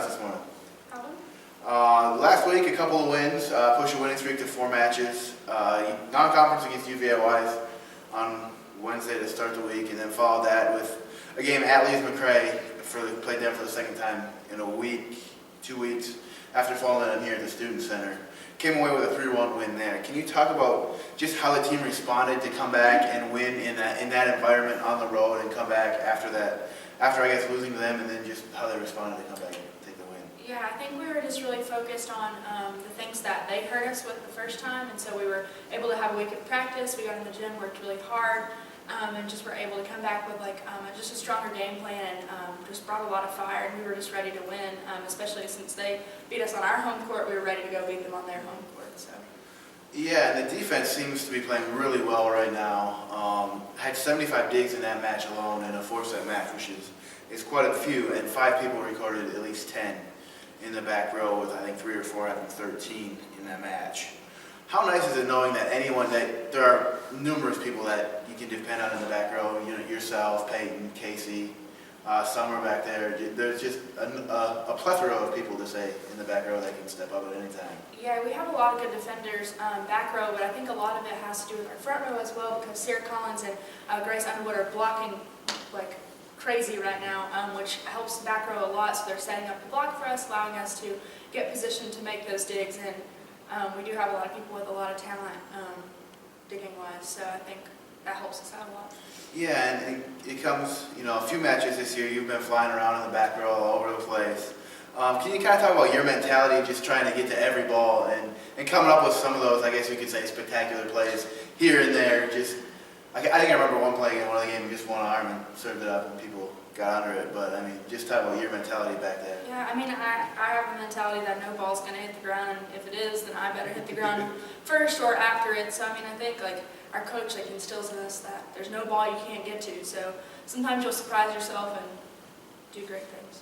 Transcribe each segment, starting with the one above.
us this morning? Alan? Last week, a couple of wins, pushed a winning streak to 4 matches. Non-conference against UVA-Wise on Wednesday to start the week, and then followed that with a game at Lees-McRae. Played them for the second time in a week, 2 weeks, after falling in here at the Student Center. Came away with a 3-1 win there. Can you talk about just how the team responded to come back and win in that environment on the road, and come back after that, after I guess losing to them, and then just how they responded to come back and take the win? Yeah, I think we were just really focused on the things that they hurt us with the first time, and so we were able to have a week of practice. We got in the gym, worked really hard, and just were able to come back with just a stronger game plan, and just brought a lot of fire, and we were just ready to win, especially since they beat us on our home court. We were ready to go beat them on their home court. So. Yeah, and the defense seems to be playing really well right now. Had 75 digs in that match alone in a 4-set match, which is quite a few, and 5 people recorded at least 10 in the back row, with I think 3 or 4 having 13 in that match. How nice is it knowing that there are numerous people that you can depend on in the back row, yourself, Peyton, Casey, Summer back there. There's just a plethora of people to say in the back row that can step up at any time. Yeah, we have a lot of good defenders back row, but I think a lot of it has to do with our front row as well, because Sarah Collins and Grace Underwood are blocking like crazy right now, which helps the back row a lot. So they're setting up the block for us, allowing us to get positioned to make those digs, and we do have a lot of people with a lot of talent digging-wise, so I think that helps us out a lot. Yeah, and it comes, a few matches this year, you've been flying around in the back row all over the place. Can you kind of talk about your mentality, just trying to get to every ball and coming up with some of those, I guess you could say, spectacular plays here and there? I think I remember one play in one of the games, just one arm and served it up and people got under it. But I mean, just talk about your mentality back there. Yeah, I mean, I have a mentality that no ball's going to hit the ground, and if it is, then I better hit the ground first or after it. So I mean, I think our coach instills in us that there's no ball you can't get to. So sometimes you'll surprise yourself and do great things.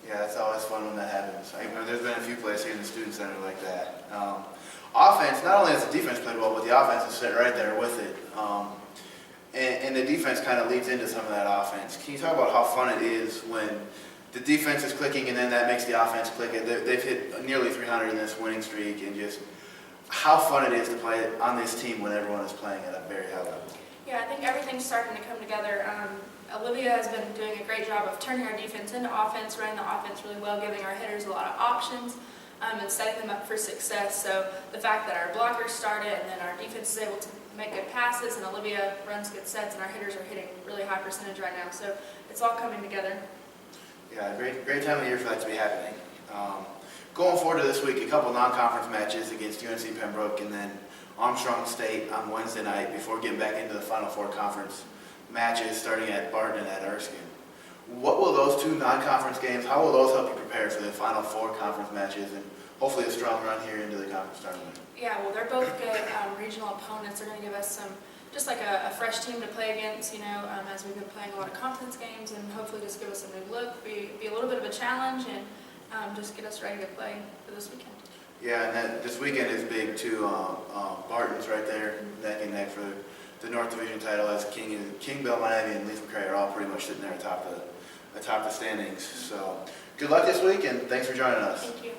Yeah, that's always fun when that happens. There's been a few plays here in the Student Center like that. Offense, not only has the defense played well, but the offense is sitting right there with it. And the defense kind of leads into some of that offense. Can you talk about how fun it is when the defense is clicking and then that makes the offense click? They've hit nearly 300 in this winning streak, and just how fun it is to play on this team when everyone is playing at a very high level. Yeah, I think everything's starting to come together. Olivia has been doing a great job of turning our defense into offense, running the offense really well, giving our hitters a lot of options, and setting them up for success. So the fact that our blockers started and then our defense is able to make good passes, and Olivia runs good sets, and our hitters are hitting really high percentage right now. So it's all coming together. Yeah, great time of year for that to be happening. Going forward to this week, a couple non-conference matches against UNC Pembroke and then Armstrong State on Wednesday night before getting back into the Final Four conference matches starting at Barton and at Erskine. What will those 2 non-conference games, how will those help you prepare for the Final Four conference matches and hopefully a strong run here into the conference tournament? Yeah, well, they're both good regional opponents. They're going to give us just a fresh team to play against, as we've been playing a lot of conference games, and hopefully just give us a new look, be a little bit of a challenge, and just get us ready to play for this weekend. Yeah, and this weekend is big too. Barton's right there, neck and neck for the North Division title, as King, Belmont Ivy, and Lees-McRae are all pretty much sitting there atop the standings. So good luck this week, and thanks for joining us. Thank you.